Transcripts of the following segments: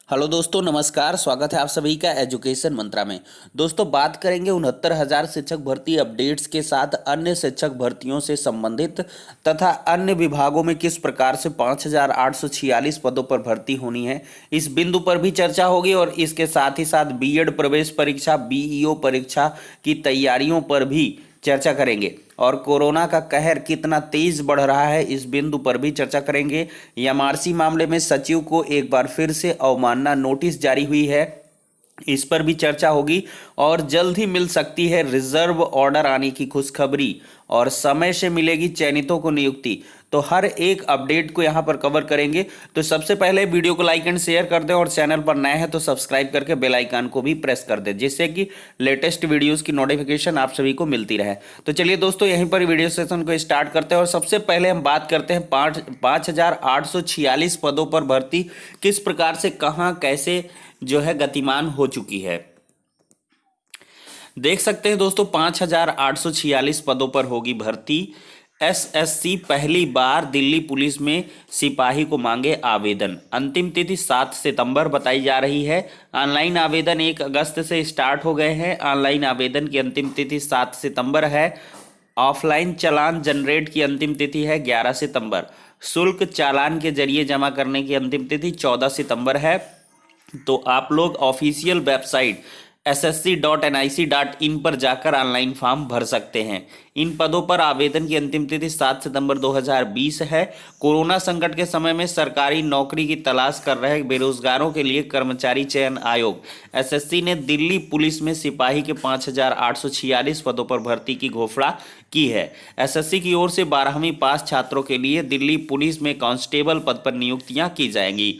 Hello दोस्तों, नमस्कार। स्वागत है आप सभी का एजुकेशन मंत्रा में। दोस्तों, बात करेंगे 69,000 शिक्षक भर्ती अपडेट्स के साथ अन्य शिक्षक भर्तियों से संबंधित तथा अन्य विभागों में किस प्रकार से 5,846 पदों पर भर्ती होनी है, इस बिंदु पर भी चर्चा होगी। और इसके साथ ही साथ बीएड प्रवेश परीक्षा, बीईओ परीक्षा की तैयारियों पर भी चर्चा करेंगे। और कोरोना का कहर कितना तेज बढ़ रहा है, इस बिंदु पर भी चर्चा करेंगे। एमआरसी मामले में सचिव को एक बार फिर से अवमानना नोटिस जारी हुई है, इस पर भी चर्चा होगी। और जल्द ही मिल सकती है रिजर्व ऑर्डर आने की खुशखबरी और समय से मिलेगी चयनितों को नियुक्ति। तो हर एक अपडेट को यहां पर कवर करेंगे। तो सबसे पहले वीडियो को लाइक एंड शेयर कर दें और चैनल पर नए हैं तो सब्सक्राइब करके बेल आइकन को भी प्रेस कर दें, जिससे कि लेटेस्ट वीडियोस की नोटिफिकेशन आप सभी को मिलती रहे। तो चलिए दोस्तों, यहीं पर वीडियो सेशन को स्टार्ट करते हैं। और सबसे पहले हम बात करते हैं 5,846 पदों पर भर्ती किस प्रकार से, कहां, कैसे जो है गतिमान हो चुकी है। देख सकते हैं दोस्तों, 5,846 पदों पर होगी भर्ती। एसएससी पहली बार दिल्ली पुलिस में सिपाही को मांगे आवेदन। अंतिम तिथि 7 सितंबर बताई जा रही है। ऑनलाइन आवेदन 1 अगस्त से स्टार्ट हो गए हैं। ऑनलाइन आवेदन की अंतिम तिथि 7 सितंबर है। ऑफलाइन चालान जनरेट की अंतिम तिथि है 11 सितंबर। शुल्क चालान के जरिए जमा करने की अंतिम तिथि 14 सितंबर है। तो आप लोग ऑफिशियल वेबसाइट ssc.nic.in पर जाकर ऑनलाइन फॉर्म भर सकते हैं। इन पदों पर आवेदन की अंतिम तिथि 7 सितंबर 2020 है। कोरोना संकट के समय में सरकारी नौकरी की तलाश कर रहे बेरोजगारों के लिए कर्मचारी चयन आयोग एसएससी ने दिल्ली पुलिस में सिपाही के 5,846 पदों पर भर्ती की घोषणा की है। एसएससी की ओर से 12वीं पास छात्रों के लिए दिल्ली पुलिस में कांस्टेबल पद पर नियुक्तियां की जाएंगी।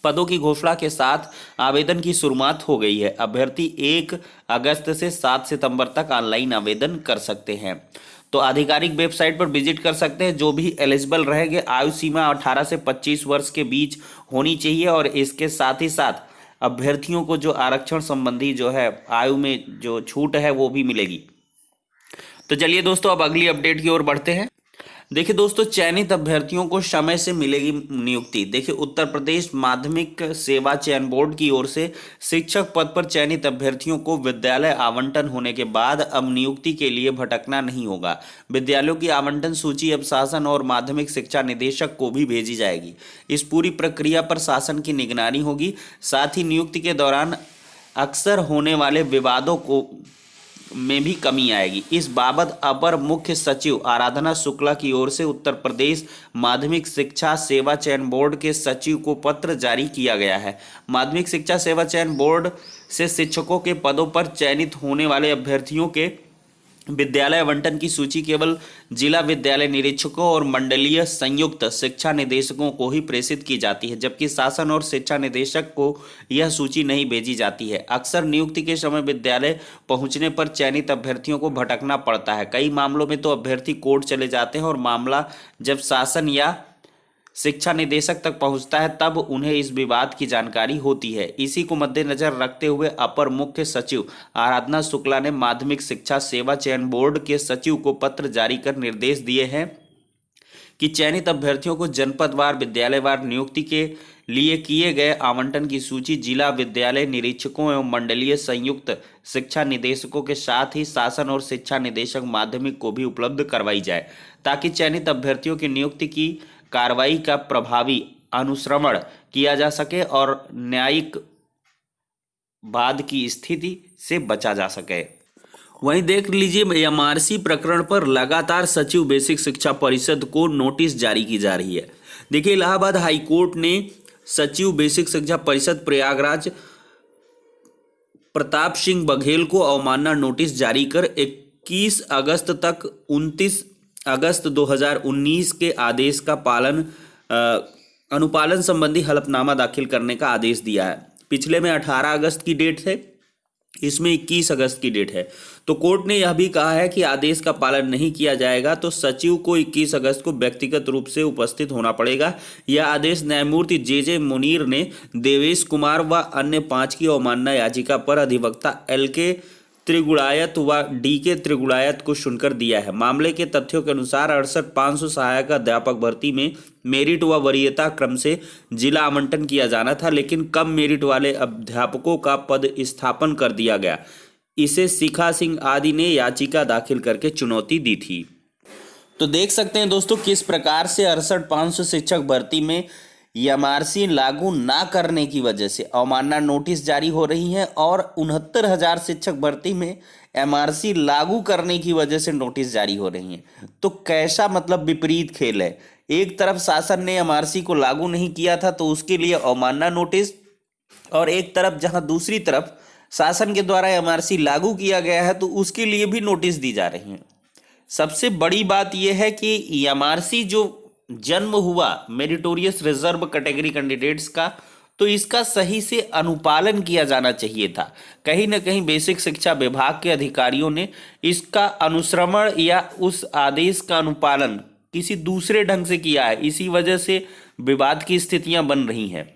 पदों की घोषणा के साथ आवेदन की शुरुआत हो गई है। अभ्यर्थी 1 अगस्त से 7 सितंबर तक ऑनलाइन आवेदन कर सकते हैं। तो आधिकारिक वेबसाइट पर विजिट कर सकते हैं। जो भी एलिजिबल रहेंगे, आयु सीमा 18 से 25 वर्ष के बीच होनी चाहिए। और इसके साथ ही साथ अभ्यर्थियों को जो आरक्षण संबंधी जो है आयु में जो छूट है वो भी मिलेगी। तो चलिए दोस्तों, अब अगली अपडेट की ओर बढ़ते हैं। देखिए दोस्तों, चयनित अभ्यर्थियों को समय से मिलेगी नियुक्ति। देखिए, उत्तर प्रदेश माध्यमिक सेवा चयन बोर्ड की ओर से शिक्षक पद पर चयनित अभ्यर्थियों को विद्यालय आवंटन होने के बाद अब नियुक्ति के लिए भटकना नहीं होगा। विद्यालयों की आवंटन सूची अब शासन और माध्यमिक शिक्षा निदेशक को भी भेजी जाएगी। इस पूरी प्रक्रिया पर शासन की निगरानी होगी। साथ ही नियुक्ति के दौरान अक्सर होने वाले विवादों को में भी कमी आएगी। इस बाबत अपर मुख्य सचिव आराधना शुक्ला की ओर से उत्तर प्रदेश माध्यमिक शिक्षा सेवा चयन बोर्ड के सचिव को पत्र जारी किया गया है। माध्यमिक शिक्षा सेवा चयन बोर्ड से शिक्षकों के पदों पर चयनित होने वाले अभ्यर्थियों के विद्यालय आवंटन की सूची केवल जिला विद्यालय निरीक्षकों और मंडलीय संयुक्त शिक्षा निदेशकों को ही प्रेषित की जाती है, जबकि शासन और शिक्षा निदेशक को यह सूची नहीं भेजी जाती है। अक्सर नियुक्ति के समय विद्यालय पहुंचने पर चयनित अभ्यर्थियों को भटकना पड़ता है। कई मामलों में तो अभ्यर्थी कोर्ट चले जाते हैं और मामला जब शासन या शिक्षा निदेशक तक पहुंचता है तब उन्हें इस विवाद की जानकारी होती है। इसी को मद्देनजर रखते हुए अपर मुख्य सचिव आराधना शुक्ला ने माध्यमिक शिक्षा सेवा चयन बोर्ड के सचिव को पत्र जारी कर निर्देश दिए हैं कि चयनित अभ्यर्थियों को जनपदवार विद्यालयवार नियुक्ति के लिए किए गए आवंटन की सूची जिला विद्यालय निरीक्षकों एवं मंडलीय संयुक्त शिक्षा निदेशकों के साथ ही शासन और शिक्षा निदेशक माध्यमिक को भी उपलब्ध करवाई जाए, ताकि चयनित अभ्यर्थियों की नियुक्ति की कार्रवाई का प्रभावी अनुश्रवण किया जा सके और न्यायिक वाद की स्थिति से बचा जा सके। वहीं देख लीजिए, एमआरसी प्रकरण पर लगातार सचिव बेसिक शिक्षा परिषद को नोटिस जारी की जा रही है। देखिए, इलाहाबाद हाईकोर्ट ने सचिव बेसिक शिक्षा परिषद प्रयागराज प्रताप सिंह बघेल को अवमानना नोटिस जारी कर 21 अगस्त तक 29 अगस्त 2019 के आदेश का अनुपालन संबंधी हलफनामा दाखिल करने का आदेश दिया है। पिछले में 18 अगस्त की डेट है, इसमें 21 अगस्त की डेट है। तो कोर्ट ने यह भी कहा है कि आदेश का पालन नहीं किया जाएगा तो सचिव को 21 अगस्त को व्यक्तिगत रूप से उपस्थित होना पड़ेगा। यह आदेश न्यायमूर्ति जे मुनीर ने देवेश कुमार व अन्य 5 की अवमानना याचिका पर अधिवक्ता LK त्रिगुणायत व डी के त्रिगुणायत को चुनकर दिया है। मामले के तथ्यों के अनुसार 68,500 सहायक अध्यापक भर्ती में मेरिट व वरीयता क्रम से जिला आवंटन किया जाना था, लेकिन कम मेरिट वाले अध्यापकों का पद स्थापन कर दिया गया। इसे शिखा सिंह आदि ने याचिका दाखिल करके चुनौती दी थी। तो देख सकते हैं दोस्तों किस प्रकार से 68,500 शिक्षक भर्ती में एमआरसी लागू ना करने की वजह से अवमानना नोटिस जारी हो रही हैं और 69,000 शिक्षक भर्ती में एमआरसी लागू करने की वजह से नोटिस जारी हो रही हैं। तो कैसा मतलब विपरीत खेल है। एक तरफ शासन ने एमआरसी को लागू नहीं किया था तो उसके लिए अवमानना नोटिस, और एक तरफ जहां दूसरी तरफ शासन के द्वारा एमआरसी लागू किया गया है तो उसके लिए भी नोटिस दी जा रही हैं। सबसे बड़ी बात यह है कि एमआरसी जो जन्म हुआ मेरिटोरियस रिजर्व कैटेगरी कैंडिडेट्स का, तो इसका सही से अनुपालन किया जाना चाहिए था। कहीं ना कहीं बेसिक शिक्षा विभाग के अधिकारियों ने इसका अनुश्रवण या उस आदेश का अनुपालन किसी दूसरे ढंग से किया है। इसी वजह से विवाद की स्थितियां बन रही हैं।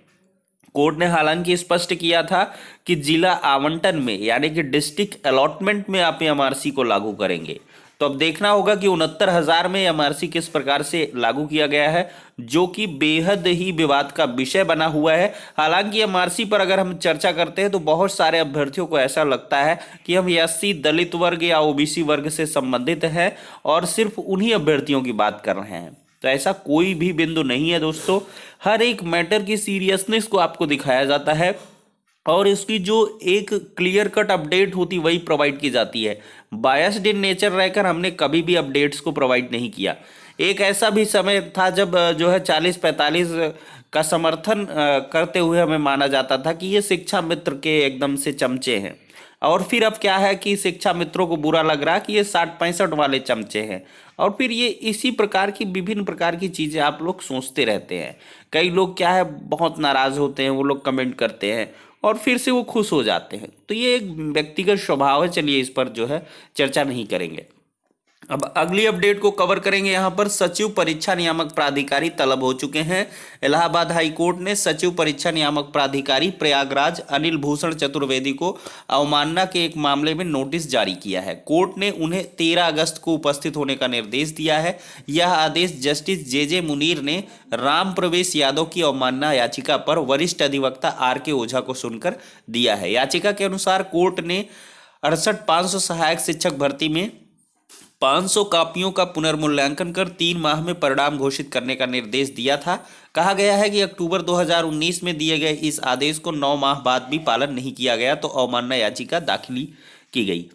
कोर्ट ने हालांकि स्पष्ट किया था कि जिला आवंटन में यानी कि डिस्ट्रिक्ट अलॉटमेंट में आप एमआरसी को लागू करेंगे। तो अब देखना होगा कि 69,000 में एमआरसी किस प्रकार से लागू किया गया है, जो कि बेहद ही विवाद का विषय बना हुआ है। हालांकि एमआरसी पर अगर हम चर्चा करते हैं तो बहुत सारे अभ्यर्थियों को ऐसा लगता है कि हम एससी दलित वर्ग या ओबीसी वर्ग से संबंधित हैं और सिर्फ उन्हीं अभ्यर्थियों की बात कर रहे हैं। तो ऐसा कोई भी बिंदु नहीं है दोस्तों। हर एक मैटर की सीरियसनेस को आपको दिखाया जाता है और इसकी जो एक क्लियर कट अपडेट होती वही प्रोवाइड की जाती है। बायस्ड इन नेचर रहकर हमने कभी भी अपडेट्स को प्रोवाइड नहीं किया। एक ऐसा भी समय था जब जो है 40-45 का समर्थन करते हुए हमें माना जाता था कि ये शिक्षा मित्र के एकदम से चमचे हैं, और फिर अब क्या है कि शिक्षा मित्रों को बुरा लग रहा कि ये 60-65 वाले चमचे हैं। और फिर ये इसी प्रकार की विभिन्न प्रकार की चीज़ें आप लोग सोचते रहते हैं। कई लोग क्या है बहुत नाराज़ होते हैं, वो लोग कमेंट करते हैं और फिर से वो खुश हो जाते हैं। तो ये एक व्यक्तिगत स्वभाव है। चलिए इस पर जो है चर्चा नहीं करेंगे। अब अगली अपडेट को कवर करेंगे। यहाँ पर सचिव परीक्षा नियामक प्राधिकारी तलब हो चुके हैं। इलाहाबाद हाई कोर्ट ने सचिव परीक्षा नियामक प्राधिकारी प्रयागराज अनिल भूषण चतुर्वेदी को अवमानना के एक मामले में नोटिस जारी किया है। कोर्ट ने उन्हें 13 अगस्त को उपस्थित होने का निर्देश दिया है। यह आदेश जस्टिस जे मुनीर ने राम प्रवेश यादव की अवमानना याचिका पर वरिष्ठ अधिवक्ता RK ओझा को सुनकर दिया है। याचिका के अनुसार कोर्ट ने 68,500 सहायक शिक्षक भर्ती में 500 कॉपियों का पुनर्मूल्यांकन कर 3 माह में परिणाम घोषित करने का निर्देश दिया था। कहा गया है कि अक्टूबर 2019 में दिए गए इस आदेश को 9 माह बाद भी पालन नहीं किया गया तो अवमानना याचिका दाखिल की गई।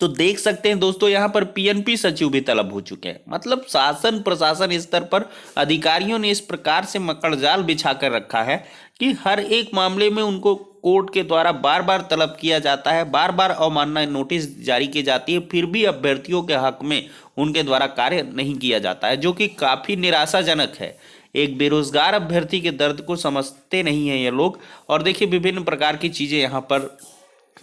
तो देख सकते हैं दोस्तों यहाँ पर PNP सचिव भी तलब हो चुके हैं। मतलब शासन प्रशासन स्तर पर अधिकारियों ने इस प्रकार से मकड़जाल बिछा कर रखा है कि हर एक मामले में उनको कोर्ट के द्वारा बार बार तलब किया जाता है, बार बार अवमानना नोटिस जारी की जाती है, फिर भी अभ्यर्थियों के हक में उनके द्वारा कार्य नहीं किया जाता है, जो कि काफ़ी निराशाजनक है। एक बेरोजगार अभ्यर्थी के दर्द को समझते नहीं हैं ये लोग। और देखिए विभिन्न प्रकार की चीज़ें यहाँ पर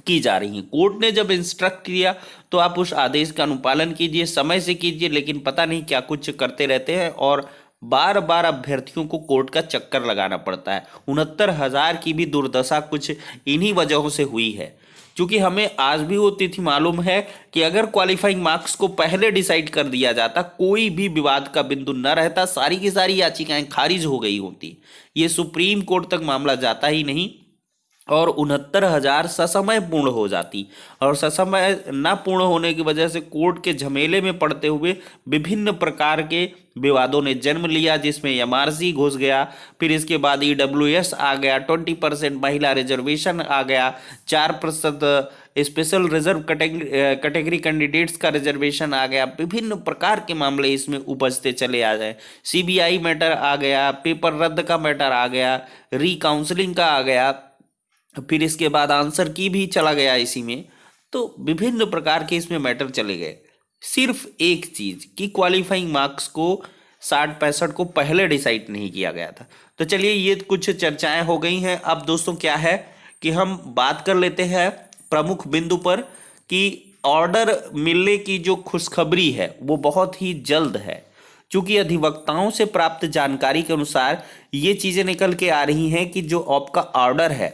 की जा रही हैं। कोर्ट ने जब इंस्ट्रक्ट किया तो आप उस आदेश का अनुपालन कीजिए, समय से कीजिए, लेकिन पता नहीं क्या कुछ करते रहते हैं और बार बार अभ्यर्थियों को कोर्ट का चक्कर लगाना पड़ता है। 69,000 की भी दुर्दशा कुछ इन्हीं वजहों से हुई है, क्योंकि हमें आज भी वो तिथि मालूम है कि अगर क्वालिफाइंग मार्क्स को पहले डिसाइड कर दिया जाता, कोई भी विवाद का बिंदु न रहता, सारी की सारी याचिकाएं खारिज हो गई होती। ये सुप्रीम कोर्ट तक मामला जाता ही नहीं और 69,000 ससमय पूर्ण हो जाती। और ससमय न पूर्ण होने की वजह से कोर्ट के झमेले में पड़ते हुए विभिन्न प्रकार के विवादों ने जन्म लिया, जिसमें MRC घुस गया, फिर इसके बाद EWS आ गया, 20% महिला रिजर्वेशन आ गया, 4% स्पेशल रिजर्व कैटेगरी कैंडिडेट्स का रिजर्वेशन आ गया। विभिन्न प्रकार के मामले इसमें उपजते चले आ गए। CBI मैटर आ गया, पेपर रद्द का मैटर आ गया, रीकाउंसलिंग का आ गया, फिर इसके बाद आंसर की भी चला गया इसी में। तो विभिन्न प्रकार के इसमें मैटर चले गए। सिर्फ एक चीज़ कि क्वालिफाइंग मार्क्स को 60-65 को पहले डिसाइड नहीं किया गया था। तो चलिए ये कुछ चर्चाएं हो गई हैं। अब दोस्तों क्या है कि हम बात कर लेते हैं प्रमुख बिंदु पर कि ऑर्डर मिलने की जो खुशखबरी है वो बहुत ही जल्द है, क्योंकि अधिवक्ताओं से प्राप्त जानकारी के अनुसार ये चीज़ें निकल के आ रही हैं कि जो आपका ऑर्डर है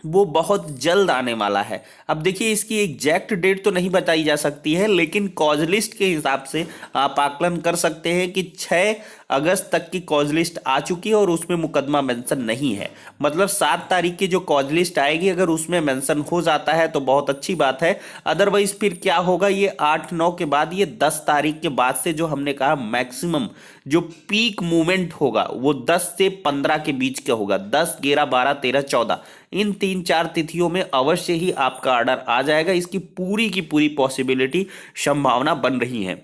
वो बहुत जल्द आने वाला है। अब देखिए इसकी एग्जैक्ट डेट तो नहीं बताई जा सकती है, लेकिन कॉज लिस्ट के हिसाब से आप आकलन कर सकते हैं कि 6 अगस्त तक की कॉज लिस्ट आ चुकी है और उसमें मुकदमा मेंशन नहीं है। मतलब 7 तारीख की जो कॉज लिस्ट आएगी, अगर उसमें मेंशन हो जाता है तो बहुत अच्छी बात है। अदरवाइज फिर क्या होगा, ये 8-9 के बाद, ये 10 तारीख के बाद से जो हमने कहा मैक्सिमम जो पीक मूवमेंट होगा वो 10 से 15 के बीच का होगा। 10, 11, 12, 13, 14 इन 3-4 तिथियों में अवश्य ही आपका ऑर्डर आ जाएगा। इसकी पूरी की पूरी पॉसिबिलिटी, संभावना बन रही है।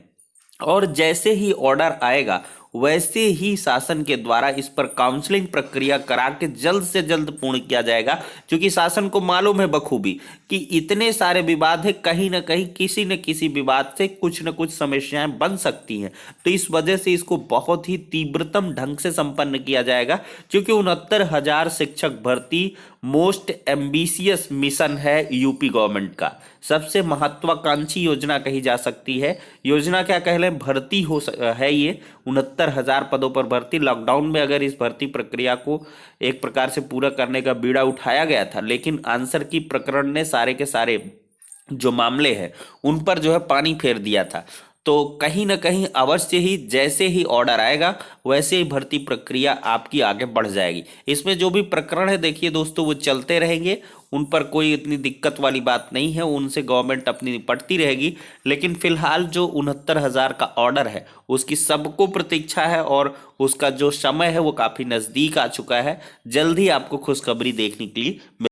और जैसे ही ऑर्डर आएगा वैसे ही शासन के द्वारा इस पर काउंसलिंग प्रक्रिया करा के जल्द से जल्द पूर्ण किया जाएगा, क्योंकि शासन को मालूम है बखूबी कि इतने सारे विवाद है, कहीं ना कहीं किसी न किसी विवाद से कुछ न कुछ समस्याएं बन सकती हैं। तो इस वजह से इसको बहुत ही तीव्रतम ढंग से संपन्न किया जाएगा, क्योंकि 69,000 शिक्षक भर्ती मोस्ट एम्बिशियस मिशन है यूपी गवर्नमेंट का। सबसे महत्वाकांक्षी योजना कही जा सकती है। योजना क्या कह लें, भर्ती है ये 69,000 पदों पर भर्ती। लॉकडाउन में अगर इस भर्ती प्रक्रिया को एक प्रकार से पूरा करने का बीड़ा उठाया गया था, लेकिन आंसर की प्रकरण ने सारे के सारे जो मामले हैं उन पर जो है पानी फेर दिया था। तो कहीं ना कहीं अवश्य ही जैसे ही ऑर्डर आएगा वैसे ही भर्ती प्रक्रिया आपकी आगे बढ़ जाएगी। इसमें जो भी प्रकरण है देखिए दोस्तों, वो चलते रहेंगे, उन पर कोई इतनी दिक्कत वाली बात नहीं है, उनसे गवर्नमेंट अपनी निपटती रहेगी। लेकिन फिलहाल जो 69,000 का ऑर्डर है उसकी सबको प्रतीक्षा है और उसका जो समय है वो काफ़ी नज़दीक आ चुका है। जल्द ही आपको खुशखबरी देखने के लिए